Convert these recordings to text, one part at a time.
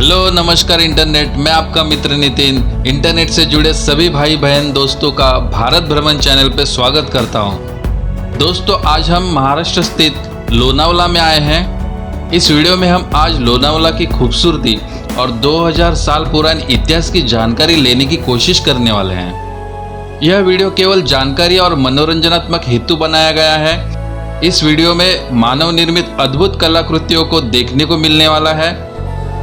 Hello नमस्कार internet. मैं आपका मित्र नितिन इंटरनेट से जुड़े सभी भाई बहन दोस्तों का भारत भ्रमण चैनल पर स्वागत करता हूं। दोस्तों आज हम महाराष्ट्र स्थित लोनावला में आए हैं। इस वीडियो में हम आज लोनावला की खूबसूरती और 2000 साल पुराने इतिहास की जानकारी लेने की कोशिश करने वाले हैं। यह वीडियो केवल जानकारी और मनोरंजनात्मक हेतु बनाया गया है। इस वीडियो में मानव निर्मित अद्भुत कलाकृतियों को देखने को मिलने वाला है,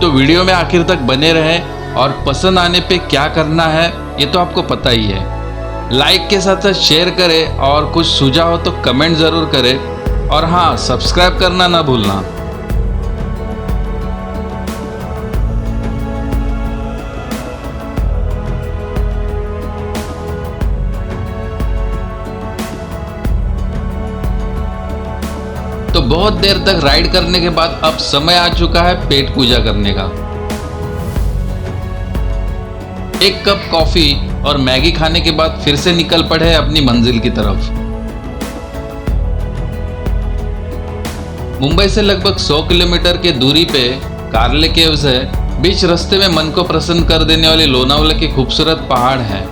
तो वीडियो में आखिर तक बने रहें और पसंद आने पे क्या करना है ये तो आपको पता ही है। लाइक के साथ साथ शेयर करें और कुछ सुझाव हो तो कमेंट ज़रूर करें, और हाँ, सब्सक्राइब करना ना भूलना। तो बहुत देर तक राइड करने के बाद अब समय आ चुका है पेट पूजा करने का। एक कप कॉफी और मैगी खाने के बाद फिर से निकल पड़े अपनी मंजिल की तरफ। मुंबई से लगभग 100 किलोमीटर की दूरी पे कार्ले केव्स है। बीच रास्ते में मन को प्रसन्न कर देने वाले लोनावला के खूबसूरत पहाड़ हैं।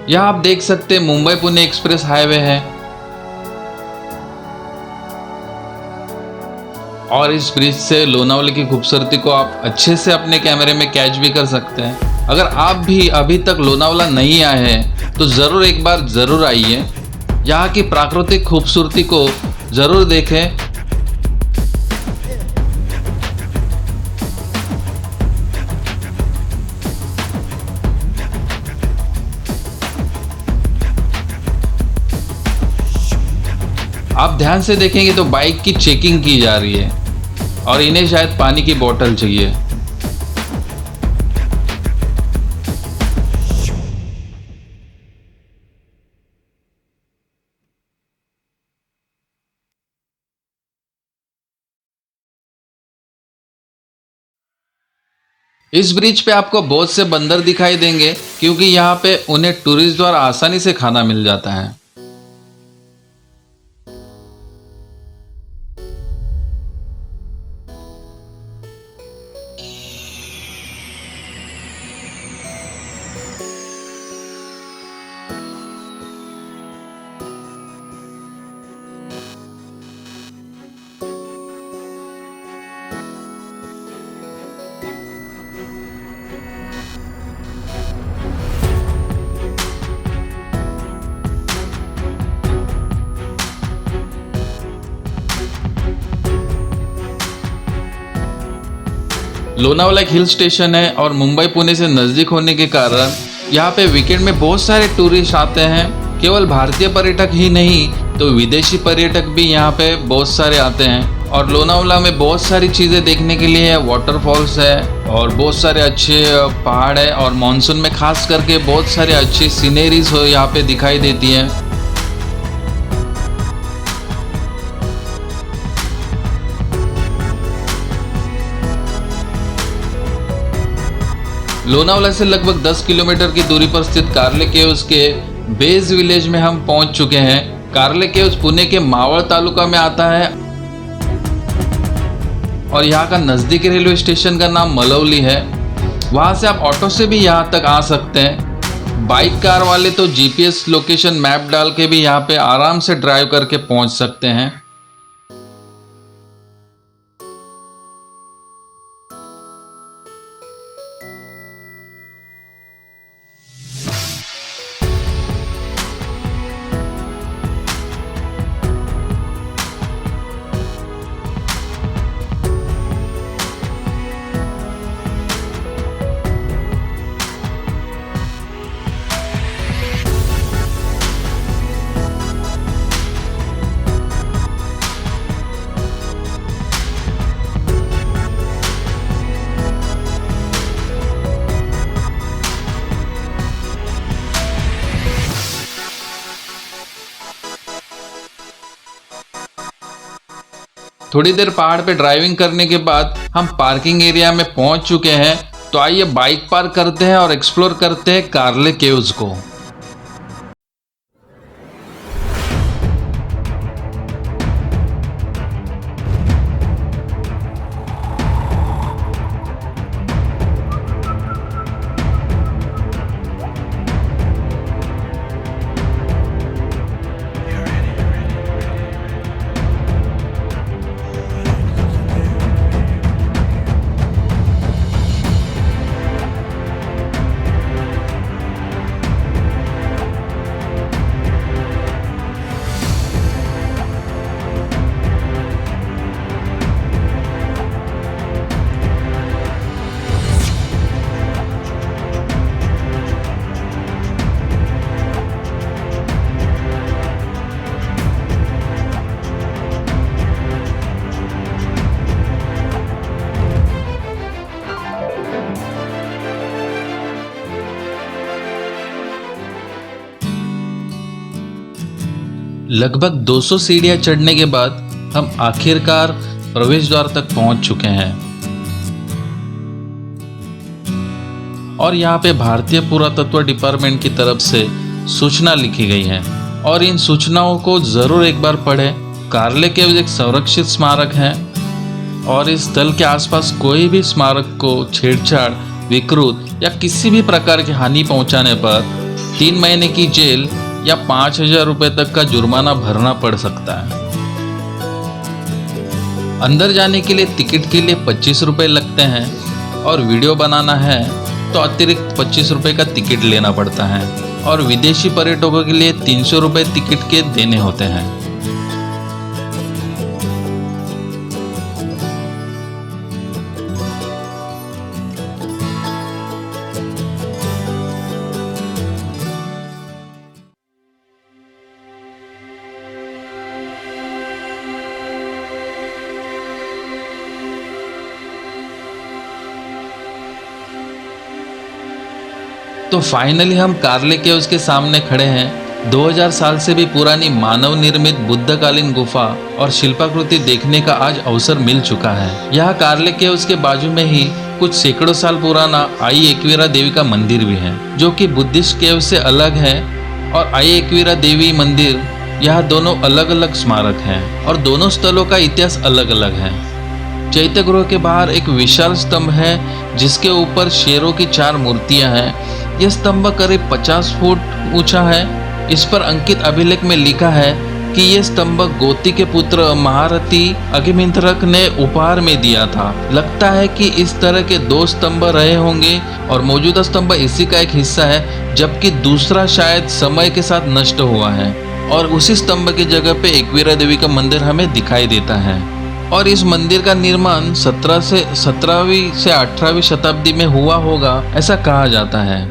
यहाँ आप देख सकते हैं मुंबई पुणे एक्सप्रेस हाईवे है, और इस ब्रिज से लोनावला की खूबसूरती को आप अच्छे से अपने कैमरे में कैच भी कर सकते हैं। अगर आप भी अभी तक लोनावला नहीं आए हैं तो ज़रूर एक बार ज़रूर आइए। यहाँ की प्राकृतिक खूबसूरती को ज़रूर देखें। आप ध्यान से देखेंगे तो बाइक की चेकिंग की जा रही है और इन्हें शायद पानी की बोतल चाहिए। इस ब्रिज पे आपको बहुत से बंदर दिखाई देंगे, क्योंकि यहाँ पे उन्हें टूरिस्ट द्वारा आसानी से खाना मिल जाता है। लोनावला एक हिल स्टेशन है और मुंबई पुणे से नज़दीक होने के कारण यहाँ पे वीकेंड में बहुत सारे टूरिस्ट आते हैं। केवल भारतीय पर्यटक ही नहीं तो विदेशी पर्यटक भी यहाँ पे बहुत सारे आते हैं। और लोनावला में बहुत सारी चीज़ें देखने के लिए है। वाटरफॉल्स है और बहुत सारे अच्छे पहाड़ है, और मानसून में खास करके बहुत सारे अच्छी सीनरीज यहाँ पे दिखाई देती हैं। लोनावला से लगभग 10 किलोमीटर की दूरी पर स्थित कार्ले केव्स के बेस विलेज में हम पहुंच चुके हैं। कार्ले केव्स पुणे के मावळ तालुका में आता है और यहाँ का नज़दीकी रेलवे स्टेशन का नाम मलवली है। वहाँ से आप ऑटो से भी यहाँ तक आ सकते हैं। बाइक कार वाले तो जीपीएस लोकेशन मैप डाल के भी यहाँ पे आराम से ड्राइव करके पहुँच सकते हैं। थोड़ी देर पहाड़ पे ड्राइविंग करने के बाद हम पार्किंग एरिया में पहुंच चुके हैं। तो आइए बाइक पार्क करते हैं और एक्सप्लोर करते हैं कार्ले केव्स को। लगभग 200 सीढ़ियां चढ़ने के बाद हम आखिरकार प्रवेश द्वार तक पहुंच चुके हैं और यहाँ पे भारतीय पुरातत्व डिपार्टमेंट की तरफ से सूचना लिखी गई है और इन सूचनाओं को ज़रूर एक बार पढ़ें। कार्ले केव्स एक संरक्षित स्मारक है और इस स्थल के आसपास कोई भी स्मारक को छेड़छाड़, विकृत या किसी भी प्रकार की हानि पहुंचाने पर 3 महीने की जेल या 5,000 रुपये तक का जुर्माना भरना पड़ सकता है। अंदर जाने के लिए टिकट के लिए 25 रुपये लगते हैं और वीडियो बनाना है तो अतिरिक्त 25 रुपये का टिकट लेना पड़ता है और विदेशी पर्यटकों के लिए 300 रुपये टिकट के देने होते हैं। तो फाइनली हम कार्ले केव्स के सामने खड़े हैं। 2000 साल से भी पुरानी मानव निर्मित बुद्धकालीन गुफा और शिल्पाकृति देखने का आज अवसर मिल चुका है। यह कार्ले केव्स के बाजू में ही कुछ सैकड़ों साल पुराना आई एक्वीरा देवी का मंदिर भी है, जो कि बुद्धिस्ट केव से अलग है। और आई एक्वीरा देवी मंदिर, यह दोनों अलग अलग स्मारक हैं और दोनों स्थलों का इतिहास अलग अलग है। चैत्य गृह के बाहर एक विशाल स्तंभ है जिसके ऊपर शेरों की 4 मूर्तियां हैं। यह स्तंभ करीब 50 फुट ऊंचा है। इस पर अंकित अभिलेख में लिखा है कि यह स्तंभ गोती के पुत्र महारथी अग्निमित्रक ने उपहार में दिया था। लगता है कि इस तरह के 2 स्तंभ रहे होंगे और मौजूदा स्तंभ इसी का एक हिस्सा है, जबकि दूसरा शायद समय के साथ नष्ट हुआ है और उसी स्तंभ की जगह पे एक्वीरा देवी का मंदिर हमें दिखाई देता है। और इस मंदिर का निर्माण 17वीं से 18वीं शताब्दी में हुआ होगा, ऐसा कहा जाता है।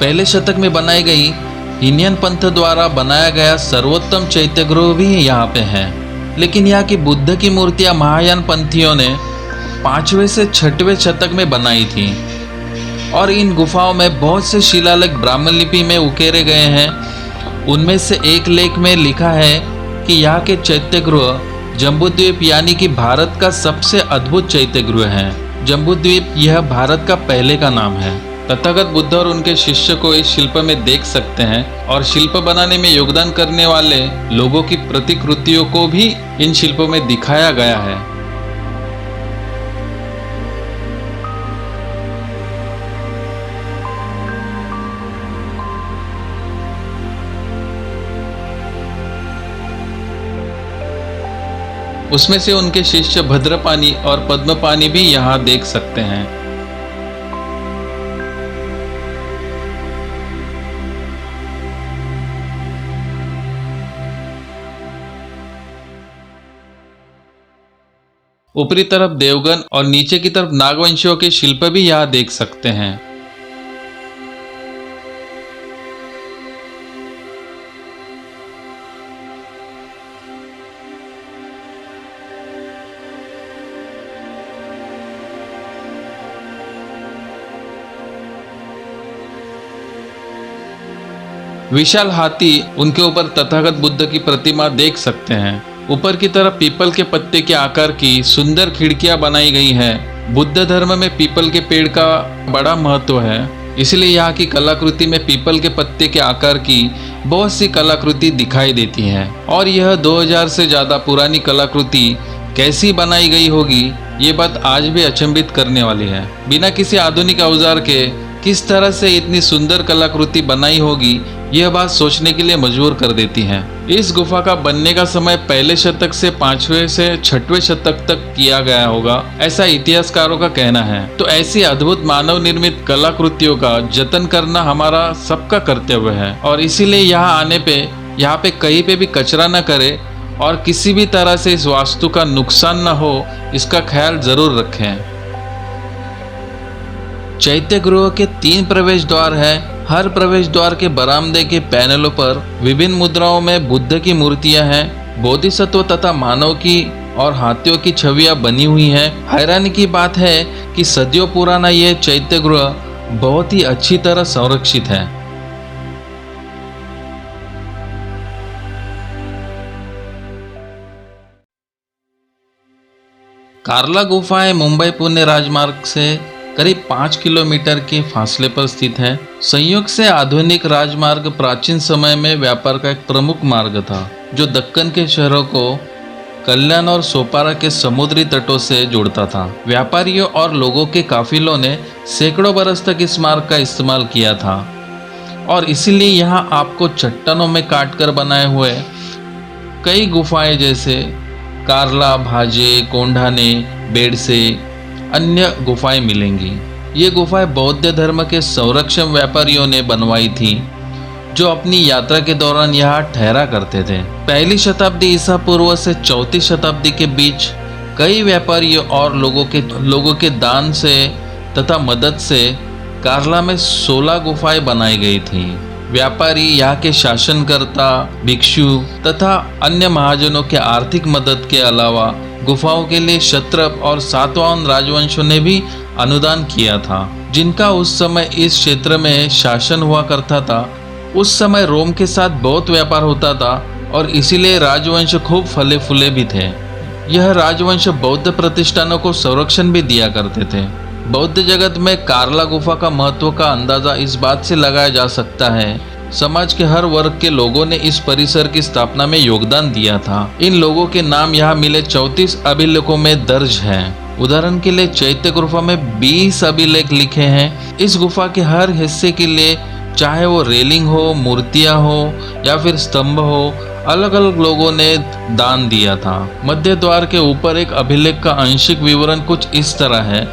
पहले शतक में बनाई गई हीनयान पंथ द्वारा बनाया गया सर्वोत्तम चैत्यगृह भी यहाँ पे है। लेकिन यहाँ की बुद्ध की मूर्तियाँ महायान पंथियों ने 5वें से 6वें शतक में बनाई थी और इन गुफाओं में बहुत से शिलालेख ब्राह्मण लिपि में उकेरे गए हैं। उनमें से एक लेख में लिखा है कि यहाँ के चैत्यगृह जम्बूद्वीप यानी कि भारत का सबसे अद्भुत चैत्यगृह है। जम्बूद्वीप यह भारत का पहले का नाम है। तथागत बुद्ध और उनके शिष्य को इस शिल्प में देख सकते हैं और शिल्प बनाने में योगदान करने वाले लोगों की प्रतिकृतियों को भी इन शिल्पों में दिखाया गया है। उसमें से उनके शिष्य भद्रपानी और पद्मपानी भी यहाँ देख सकते हैं। ऊपरी तरफ देवगन और नीचे की तरफ नागवंशियों के शिल्प भी यहाँ देख सकते हैं। विशाल हाथी, उनके ऊपर तथागत बुद्ध की प्रतिमा देख सकते हैं। ऊपर की तरफ पीपल के पत्ते के आकार की सुंदर खिड़कियां बनाई गई हैं। बुद्ध धर्म में पीपल के पेड़ का बड़ा महत्व है, इसलिए यहाँ की कलाकृति में पीपल के पत्ते के आकार की बहुत सी कलाकृति दिखाई देती हैं। और यह 2000 से ज़्यादा पुरानी कलाकृति कैसी बनाई गई होगी, ये बात आज भी अचंभित करने वाली है। बिना किसी आधुनिक औजार के किस तरह से इतनी सुंदर कलाकृति बनाई होगी, यह बात सोचने के लिए मजबूर कर देती है। इस गुफा का बनने का समय पहले शतक से 5वें से 6वें शतक तक किया गया होगा, ऐसा इतिहासकारों का कहना है। तो ऐसी अद्भुत मानव निर्मित कलाकृतियों का जतन करना हमारा सबका कर्तव्य है और इसीलिए यहाँ आने पे यहाँ पे कहीं पे भी कचरा न करे और किसी भी तरह से इस वास्तु का नुकसान न हो, इसका ख्याल जरूर रखें। चैत्य गृह के 3 प्रवेश द्वार हैं। हर प्रवेश द्वार के बरामदे के पैनलों पर विभिन्न मुद्राओं में बुद्ध की मूर्तियां हैं। बोधिसत्व तथा मानव की और हाथियों की छवियां बनी हुई हैं। हैरानी की बात है कि सदियों पुराना यह चैत्य गृह बहुत ही अच्छी तरह संरक्षित है। कार्ला गुफाएं मुंबई पुणे राजमार्ग से करीब 5 किलोमीटर के फासले पर स्थित है। संयोग से आधुनिक राजमार्ग प्राचीन समय में व्यापार का एक प्रमुख मार्ग था, जो दक्कन के शहरों को कल्याण और सोपारा के समुद्री तटों से जोड़ता था। व्यापारियों और लोगों के काफिलों ने सैकड़ों बरस तक इस मार्ग का इस्तेमाल किया था और इसीलिए यहाँ आपको चट्टानों में काटकर बनाए हुए कई गुफाएं जैसे कार्ला, भाजे, कोंढाने, बेड़से अन्य गुफाएं मिलेंगी। ये गुफाएं बौद्ध धर्म के संरक्षण व्यापारियों ने बनवाई थी, जो अपनी यात्रा के दौरान यहाँ ठहरा करते थे। पहली शताब्दी ईसा पूर्व से 4वीं शताब्दी के बीच कई व्यापारियों और लोगों के दान से तथा मदद से कार्ला में 16 गुफाएं बनाई गई थी। व्यापारी, यहाँ के शासनकर्ता, भिक्षु तथा अन्य महाजनों के आर्थिक मदद के अलावा गुफाओं के लिए क्षत्रप और सातवाहन राजवंशों ने भी अनुदान किया था, जिनका उस समय इस क्षेत्र में शासन हुआ करता था। उस समय रोम के साथ बहुत व्यापार होता था और इसीलिए राजवंश खूब फले फूले भी थे। यह राजवंश बौद्ध प्रतिष्ठानों को संरक्षण भी दिया करते थे। बौद्ध जगत में कार्ला गुफा का महत्व का अंदाजा इस बात से लगाया जा सकता है, समाज के हर वर्ग के लोगों ने इस परिसर की स्थापना में योगदान दिया था। इन लोगों के नाम यहाँ मिले 34 अभिलेखों में दर्ज हैं। उदाहरण के लिए चैत्य गुफा में 20 अभिलेख लिखे हैं। इस गुफा के हर हिस्से के लिए, चाहे वो रेलिंग हो, मूर्तियां हो या फिर स्तंभ हो, अलग अलग लोगों ने दान दिया था। मध्य द्वार के ऊपर एक अभिलेख का आंशिक विवरण कुछ इस तरह है।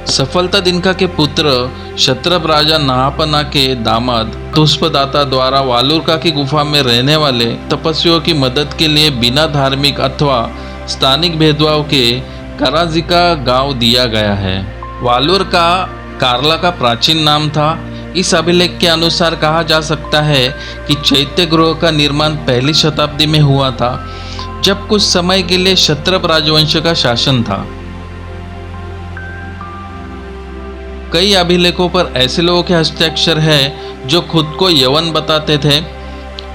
सफलता दिनका के पुत्र क्षत्रप राजा नहापना के दामाद पुष्पदाता द्वारा वालुरका की गुफा में रहने वाले तपस्वियों की मदद के लिए बिना धार्मिक अथवा स्थानिक भेदभाव के कराजिका गांव दिया गया है। वालुरका कार्ला का प्राचीन नाम था। इस अभिलेख के अनुसार कहा जा सकता है कि चैत्य गृह का निर्माण पहली शताब्दी में हुआ था, जब कुछ समय के लिए क्षत्रप राजवंश का शासन था। कई अभिलेखों पर ऐसे लोगों के हस्ताक्षर हैं जो खुद को यवन बताते थे।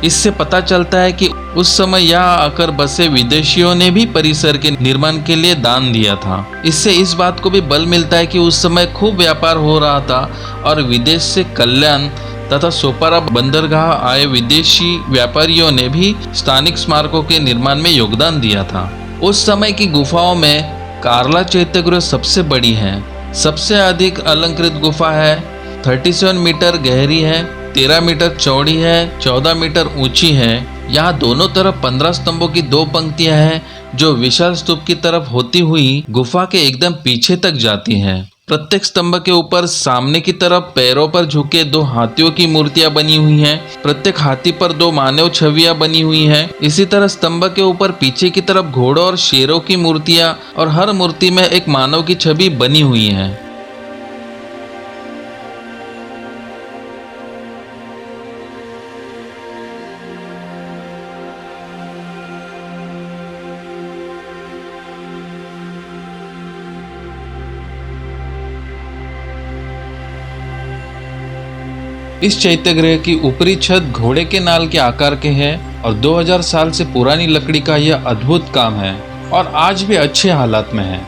इससे पता चलता है कि उस समय यहाँ आकर बसे विदेशियों ने भी परिसर के निर्माण के लिए दान दिया था। इससे इस बात को भी बल मिलता है कि उस समय खूब व्यापार हो रहा था और विदेश से कल्याण तथा सोपारा बंदरगाह आए विदेशी व्यापारियों ने भी स्थानिक स्मारकों के निर्माण में योगदान दिया था। उस समय की गुफाओं में कार्ला चैत्यगृह सबसे बड़ी है। सबसे अधिक अलंकृत गुफा है, 37 मीटर गहरी है, 13 मीटर चौड़ी है, 14 मीटर ऊंची है। यहाँ दोनों तरफ 15 स्तंभों की 2 पंक्तियां हैं जो विशाल स्तूप की तरफ होती हुई गुफा के एकदम पीछे तक जाती हैं। प्रत्येक स्तंभ के ऊपर सामने की तरफ पैरों पर झुके 2 हाथियों की मूर्तियां बनी हुई हैं। प्रत्येक हाथी पर 2 मानव छवियां बनी हुई हैं। इसी तरह स्तंभ के ऊपर पीछे की तरफ घोड़ों और शेरों की मूर्तियां और हर मूर्ति में एक मानव की छवि बनी हुई है। इस चैत्यगृह की ऊपरी छत घोड़े के नाल के आकार के है और 2000 साल से पुरानी लकड़ी का यह अद्भुत काम है और आज भी अच्छे हालात में है।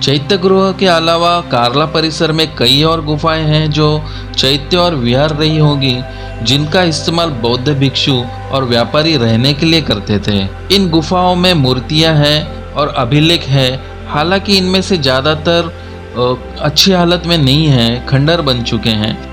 चैत्यगृह के अलावा कार्ला परिसर में कई और गुफाएं हैं जो चैत्य और विहार रही होगी, जिनका इस्तेमाल बौद्ध भिक्षु और व्यापारी रहने के लिए करते थे। इन गुफाओं में मूर्तियां हैं और अभिलेख है। हालांकि इनमें से ज़्यादातर अच्छी हालत में नहीं है, खंडर बन चुके हैं।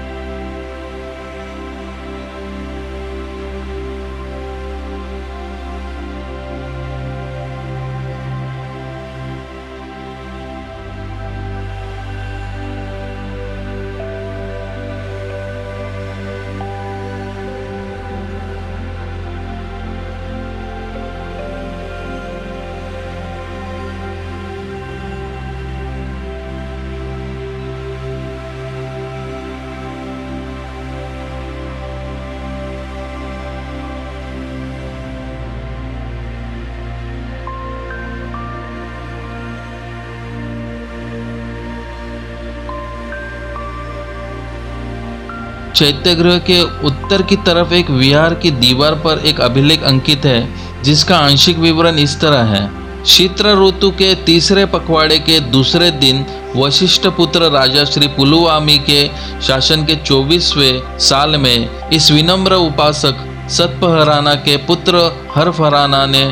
चैत्यगृह के उत्तर की तरफ एक विहार की दीवार पर एक अभिलेख अंकित है, जिसका आंशिक विवरण इस तरह है। शीत ऋतु के तीसरे पखवाड़े के दूसरे दिन वशिष्ठ पुत्र राजा श्री पुलुवामी के शासन के 24वें साल में इस विनम्र उपासक सतपहराना के पुत्र हरफराना ने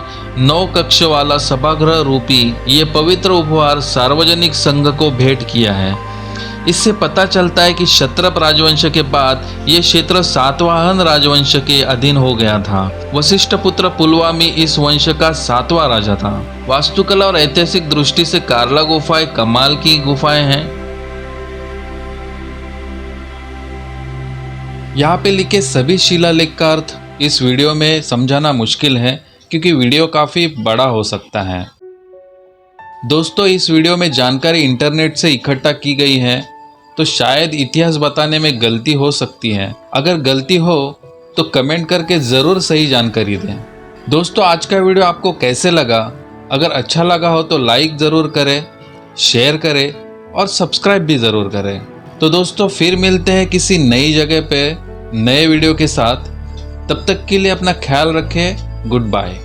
9 कक्ष वाला सभागृह रूपी ये पवित्र उपहार सार्वजनिक संघ को भेंट किया है। इससे पता चलता है कि क्षत्रप राजवंश के बाद ये क्षेत्र सातवाहन राजवंश के अधीन हो गया था। वशिष्ठ पुत्र पुलवामी इस वंश का 7वां राजा था। वास्तुकला और ऐतिहासिक दृष्टि से कार्ला गुफाएं कमाल की गुफाएं हैं। यहाँ पे लिखे सभी शिलालेख का अर्थ इस वीडियो में समझाना मुश्किल है, क्योंकि वीडियो काफ़ी बड़ा हो सकता है। दोस्तों, इस वीडियो में जानकारी इंटरनेट से इकट्ठा की गई है, तो शायद इतिहास बताने में गलती हो सकती है। अगर गलती हो तो कमेंट करके ज़रूर सही जानकारी दें। दोस्तों, आज का वीडियो आपको कैसे लगा? अगर अच्छा लगा हो तो लाइक ज़रूर करें, शेयर करें और सब्सक्राइब भी ज़रूर करें। तो दोस्तों, फिर मिलते हैं किसी नई जगह पे नए वीडियो के साथ। तब तक के लिए अपना ख्याल रखें। Good bye.